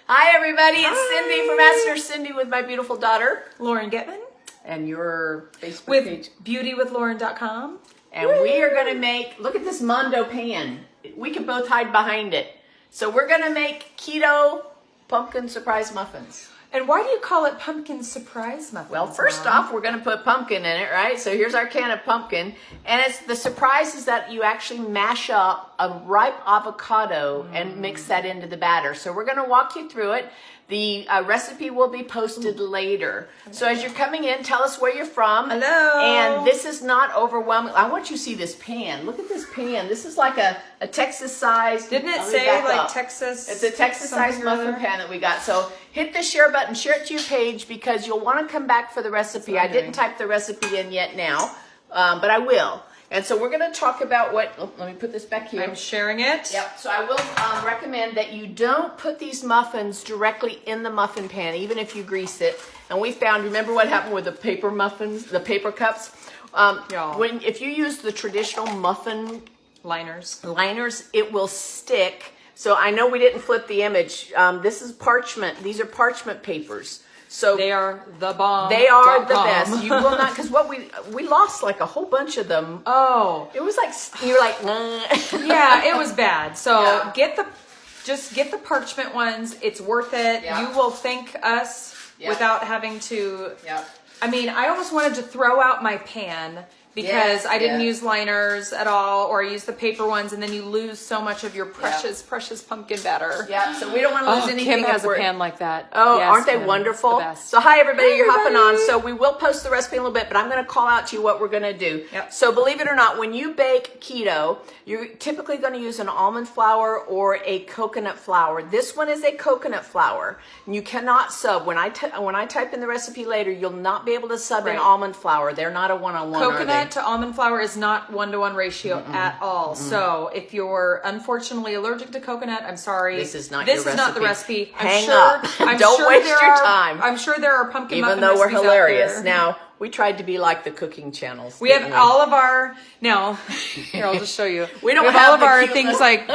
Hi, everybody. It's Cindy from Master Cindy with my beautiful daughter, Lauren Getman. And your Facebook with page. beautywithlauren.com. And we are going to make, look at this Mondo pan. We can both hide behind it. So we're going to make Keto Pumpkin Surprise Muffins. And why do you call it Pumpkin Surprise Muffins? Well, first off, we're going to put pumpkin in it, right? So here's our can of pumpkin. And it's the surprise is that you actually mash up a ripe avocado and mix that into the batter. So we're going to walk you through it. The recipe will be posted later. So as you're coming in, tell us where you're from. Hello. And this is not overwhelming. I want you to see this pan. Look at this pan. This is like a Texas-sized. Didn't it say like Texas? It's a Texas-sized muffin pan that we got. So hit the share button, share it to your page because you'll want to come back for the recipe. I didn't type the recipe in yet now, but I will. And so we're going to talk about what, let me put this back here. I'm sharing it. Yep. So I will recommend that you don't put these muffins directly in the muffin pan, even if you grease it. And we found, remember what happened with the paper muffins, the paper cups? If you use the traditional muffin liners, it will stick. So I know we didn't flip the image. This is parchment. These are parchment papers. So they are the bomb. They are the best. You will not, because what we lost like a whole bunch of them. Oh, it was like you're like, yeah, it was bad. So just get the parchment ones. It's worth it. Yeah. You will thank us without having to. Yeah. I mean, I almost wanted to throw out my pan because I didn't use liners at all, or I used the paper ones, and then you lose so much of your precious pumpkin batter. Yeah, so we don't want to lose anything. Kim has a pan like that. Oh, yes, aren't they Kim, wonderful? The best. So hi, everybody. You're hopping on. So we will post the recipe in a little bit, but I'm going to call out to you what we're going to do. Yep. So believe it or not, when you bake keto, you're typically going to use an almond flour or a coconut flour. This one is a coconut flour. You cannot sub. When I type in the recipe later, you'll not be able to sub in almond flour. They're not a one-on-one. Coconut to almond flour is not 1-to-1 ratio at all. So if you're unfortunately allergic to coconut, I'm sorry. This is not your recipe. This is not the recipe. Hang up. Don't waste your time. I'm sure there are pumpkin muffin recipes. Even though we're hilarious. Out there. Now, we tried to be like the cooking channels. We have all of our, now, here, I'll just show you. We don't have all of our things like,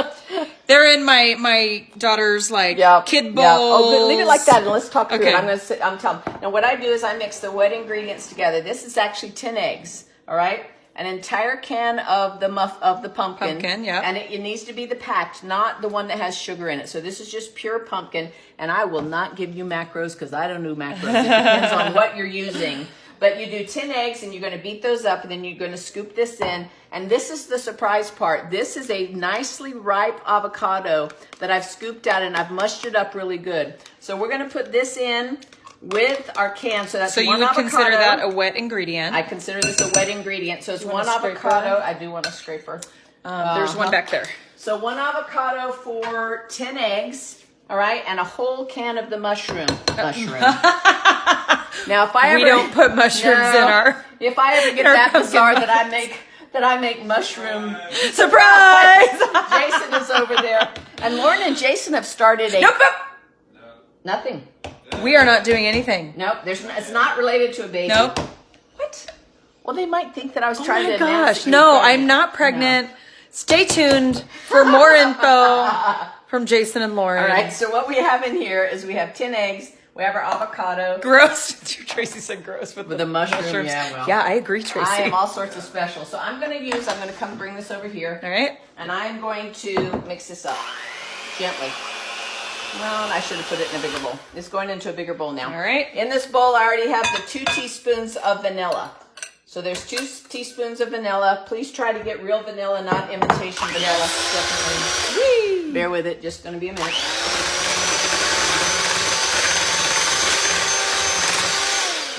they're in my daughter's like kid bowls. Oh, leave it like that and let's talk through it. I'm telling. Now what I do is I mix the wet ingredients together. This is actually 10 eggs, all right? An entire can of the pumpkin. And it needs to be the packed, not the one that has sugar in it. So this is just pure pumpkin, and I will not give you macros because I don't know macros. It depends on what you're using. But you do 10 eggs, and you're going to beat those up, and then you're going to scoop this in. And this is the surprise part. This is a nicely ripe avocado that I've scooped out, and I've mushed it up really good. So we're going to put this in with our can. So that's so one you would avocado. Consider that a wet ingredient. I consider this a wet ingredient. So it's one avocado. I do want a scraper. There's one back there. So one avocado for 10 eggs. All right. And a whole can of the mushroom. Now, if I we don't put mushrooms in our. If I ever get that bizarre that I make mushroom surprise. Jason is over there, and Lauren and Jason have started a. Nope. Nothing. We are not doing anything. Nope. It's not related to a baby. Nope. What? Well, they might think that I was trying to. Oh my gosh! No, I'm not pregnant. No. Stay tuned for more info from Jason and Lauren. All right. So what we have in here is we have 10 eggs. We have our avocado. Gross. Tracy said gross with the mushrooms. Yeah, I agree, Tracy. I am all sorts of special. So I'm going to come bring this over here. All right. And I'm going to mix this up gently. Well, I should have put it in a bigger bowl. It's going into a bigger bowl now. All right. In this bowl, I already have the 2 teaspoons of vanilla. So there's 2 teaspoons of vanilla. Please try to get real vanilla, not imitation vanilla. Yes, definitely. Whee! Bear with it. Just going to be a minute.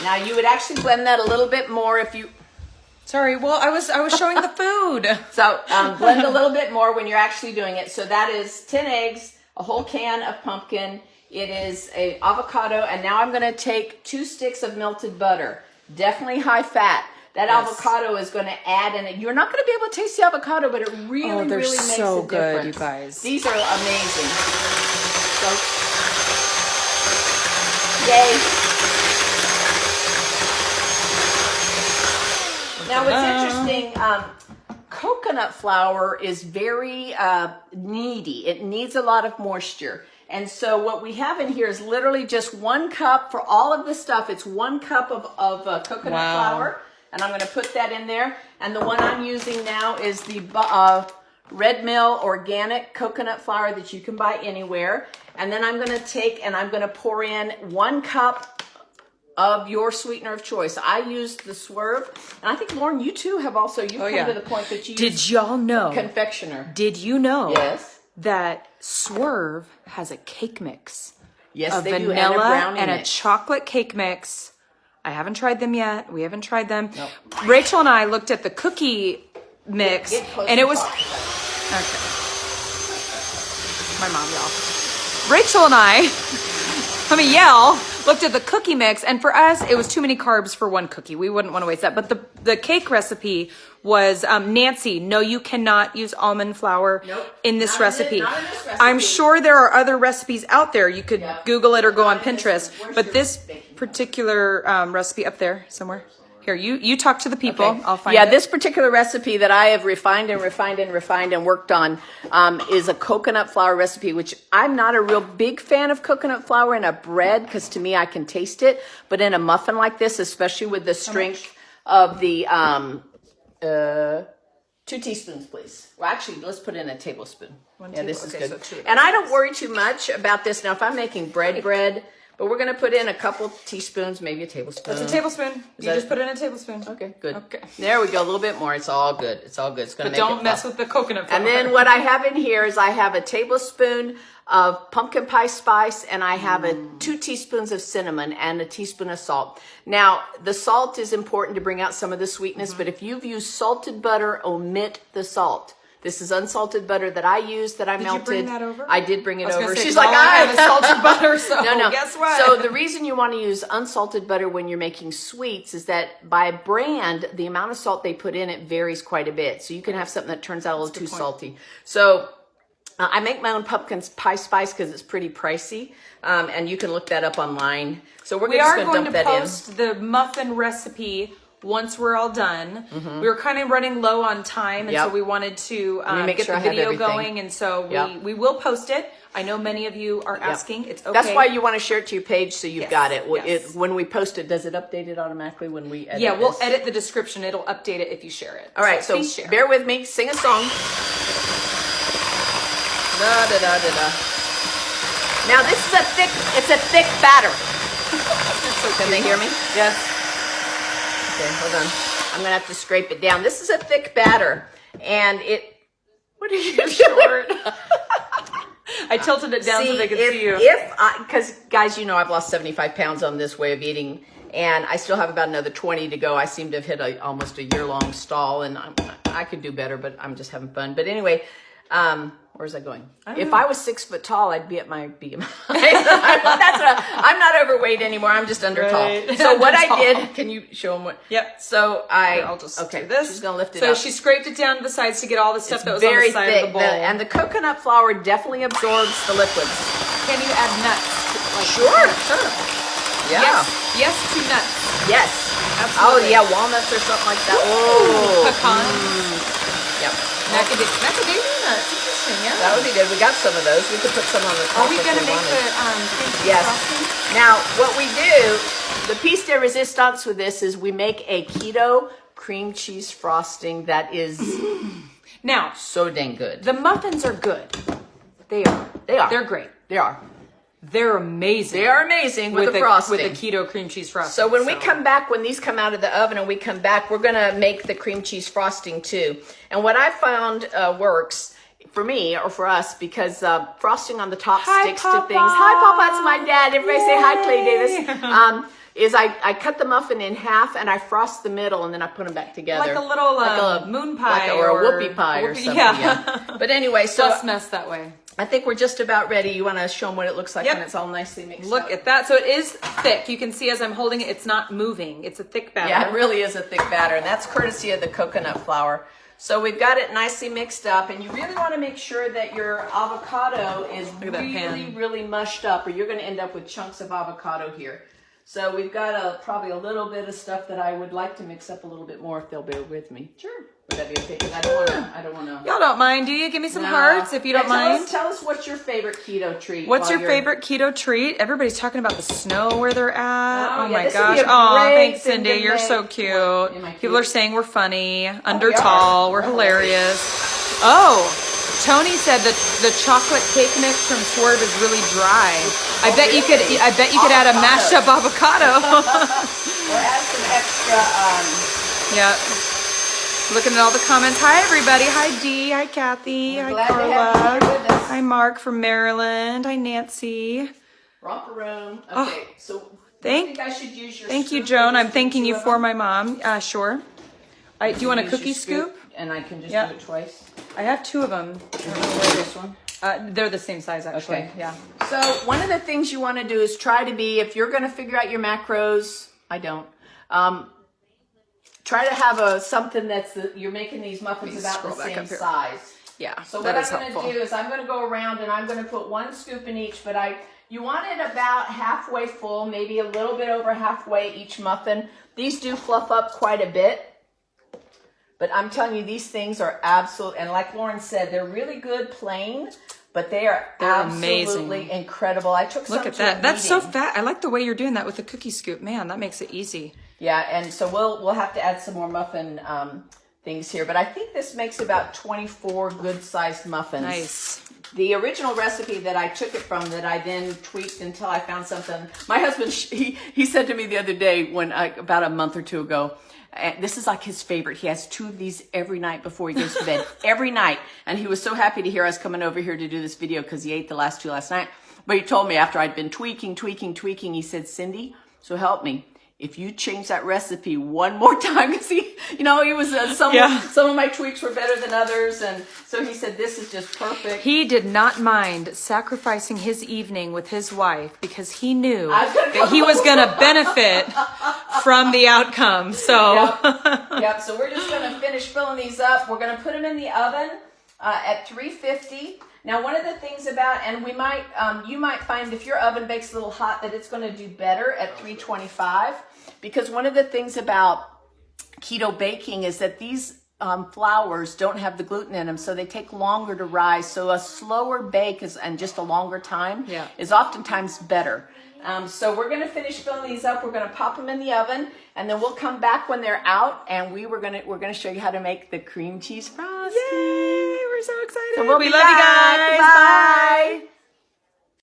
Now you would actually blend that a little bit more if you. Sorry, well I was showing the food. So blend a little bit more when you're actually doing it. So that is 10 eggs, a whole can of pumpkin. It is a avocado, and now I'm going to take 2 sticks of melted butter. Definitely high fat. That avocado is going to add in it. You're not going to be able to taste the avocado, but it really makes so a good, difference. you guys. These are amazing. So, yay. Now, what's interesting, coconut flour is very needy. It needs a lot of moisture. And so what we have in here is literally just 1 cup for all of the stuff. It's 1 cup of coconut flour. And I'm going to put that in there. And the one I'm using now is the Red Mill organic coconut flour that you can buy anywhere. And then I'm going to take and I'm going to pour in 1 cup of your sweetener of choice. I used the Swerve. And I think, Lauren, you too have also, you've come to the point that you Did y'all know? Confectioner. Did you know? Yes. That Swerve has a cake mix. Yes, of they do. vanilla And a chocolate cake mix. I haven't tried them yet. We haven't tried them. Nope. Rachel and I looked at the cookie mix, and it was okay. My mom, y'all. Rachel and I, let me yell, looked at the cookie mix, and for us, it was too many carbs for 1 cookie. We wouldn't want to waste that. But the cake recipe was Nancy. No, you cannot use almond flour in this recipe. Not in this recipe. I'm sure there are other recipes out there. You could Google it or go on Pinterest. But this particular recipe up there somewhere. Here, you talk to the people. Okay. I'll find it. This particular recipe that I have refined and worked on is a coconut flour recipe, which I'm not a real big fan of coconut flour in a bread because to me I can taste it. But in a muffin like this, especially with the strength of the 2 teaspoons, please. Well, actually, let's put in a tablespoon. This is good. So and I don't worry too much about this. Now, if I'm making bread, but we're going to put in a couple teaspoons, maybe a tablespoon. That's a tablespoon. You just put in a tablespoon. Okay, good. Okay. There we go. A little bit more. It's all good. It's all good. It's going to make it don't mess with the coconut flour. And then what I have in here is I have a tablespoon of pumpkin pie spice, and I have 2 teaspoons of cinnamon and a teaspoon of salt. Now, the salt is important to bring out some of the sweetness, but if you've used salted butter, omit the salt. This is unsalted butter that I use that I melted. Did you bring that over? I did bring it over. Say, she's like, I have salted butter, so no. Guess what? So the reason you want to use unsalted butter when you're making sweets is that by brand, the amount of salt they put in it varies quite a bit. So you can have something that turns out a little too salty. So I make my own pumpkin pie spice because it's pretty pricey, and you can look that up online. So we're just going to dump that in. We are going to post the muffin recipe once we're all done. We were kind of running low on time, and so we wanted to get the video going, and so we will post it. I know many of you are asking. It's okay. That's why you want to share it to your page so you've got it. When we post it, does it update it automatically when we edit Yeah, we'll edit the description. It'll update it if you share it. All right, so bear with me. Sing a song. Da, da, da, da, da. Now this is it's a thick batter. Can they hear me? Yes. Okay, hold on. I'm going to have to scrape it down. This is a thick batter. And what are you doing? Short. I tilted it down so they could see you. Because, guys, you know I've lost 75 pounds on this way of eating. And I still have about another 20 to go. I seem to have hit almost a year-long stall. And I could do better, but I'm just having fun. But anyway, where's that going? If I was 6 foot tall, I'd be at my BMI. I'm not overweight anymore. I'm just under tall. So what I did, can you show them what? Yep. So I'll just do this. She's going to lift it up. So she scraped it down to the sides to get all the stuff that was on the side of the bowl. And the coconut flour definitely absorbs the liquids. Can you add nuts? Sure. Yeah. Yes to nuts. Yes. Absolutely. Oh, yeah, walnuts or something like that. Oh. Pecans. Yep. Macadamia nuts. Interesting, yeah. That would be good. We got some of those. We could put some on the top. Are we going to make the cream cheese frosting? Now, what we do, the piece de resistance with this is we make a keto cream cheese frosting that is now so dang good. The muffins are good. They are. They're great. They are. They're amazing. They are amazing with the frosting. With the keto cream cheese frosting. So when we come back, when these come out of the oven and we come back, we're going to make the cream cheese frosting too. And what I found works for me or for us, because frosting on the top sticks to things. Hi, Papa. It's my dad. Everybody say hi, Clay Davis. Is I cut the muffin in half and I frost the middle and then I put them back together. Like a little moon pie. or a whoopie pie or something. Yeah. But anyway, so. Less mess that way. I think we're just about ready. You want to show them what it looks like when it's all nicely mixed up. Look at that. So it is thick. You can see as I'm holding it, it's not moving. It's a thick batter. Yeah, it really is a thick batter. And that's courtesy of the coconut flour. So we've got it nicely mixed up. And you really want to make sure that your avocado is really, really mushed up or you're going to end up with chunks of avocado here. So we've got probably a little bit of stuff that I would like to mix up a little bit more if they'll bear with me. Sure. Would that be okay? Because I don't want to. Y'all don't mind, do you? Give me some hearts if you don't mind. Tell us what's your favorite keto treat. What's your favorite keto treat? Everybody's talking about the snow where they're at. Oh my this gosh. would be a Oh, great thanks, thing Cindy. to You're make. so cute. People are saying we're funny, under we are. tall. We're hilarious. Oh, Tony said that the chocolate cake mix from Swerve is really dry. I bet you could add a mashed up avocado. Or add some extra. Yeah. Looking at all the comments. Hi, everybody. Hi, Dee. Hi, Kathy. We're Hi, glad to have you Carla. here with us. Hi, Mark from Maryland. Hi, Nancy. Romper room. Okay, so I think I should use your Thank you, scoop Joan. for I'm these thanking you two of for them? my mom. Sure. Do you want a Use your cookie scoop? And I can just Yeah. do it twice. I have two of them. This one. They're the same size, actually. Okay. Yeah. So one of the things you want to do is try to be, if you're going to figure out your macros, I don't. Try to have something that's you're making these muffins about the same size. Yeah. So what I'm going to do is I'm going to go around and I'm going to put one scoop in each, but you want it about halfway full, maybe a little bit over halfway each muffin. These do fluff up quite a bit. But I'm telling you, these things are absolute, and like Lauren said, they're really good plain, but they're absolutely amazing. Incredible. I took some Look at to that. a That's so meeting. fat. I like the way you're doing that with the cookie scoop. Man, that makes it easy. Yeah, and so we'll have to add some more muffin things here, but I think this makes about 24 good-sized muffins. Nice. The original recipe that I took it from, that I then tweaked until I found something. My husband, he said to me the other day, about a month or two ago, this is like his favorite. He has 2 of these every night before he goes to bed. Every night. And he was so happy to hear us coming over here to do this video because he ate the last 2 last night. But he told me after I'd been tweaking, he said, Cindy, so help me. If you change that recipe one more time, because he was some of my tweaks were better than others, and so he said this is just perfect. He did not mind sacrificing his evening with his wife because he knew that he was going to benefit from the outcome. So, yep. So we're just going to finish filling these up. We're going to put them in the oven at 350. Now, one of the things about, and you might find if your oven bakes a little hot that it's going to do better at 325, because one of the things about keto baking is that these flours don't have the gluten in them, so they take longer to rise. So a slower bake and just a longer time is oftentimes better. So we're going to finish filling these up. We're going to pop them in the oven, and then we'll come back when they're out, and we're going to show you how to make the cream cheese frosting. yay! We're so excited. So we love you guys. Bye.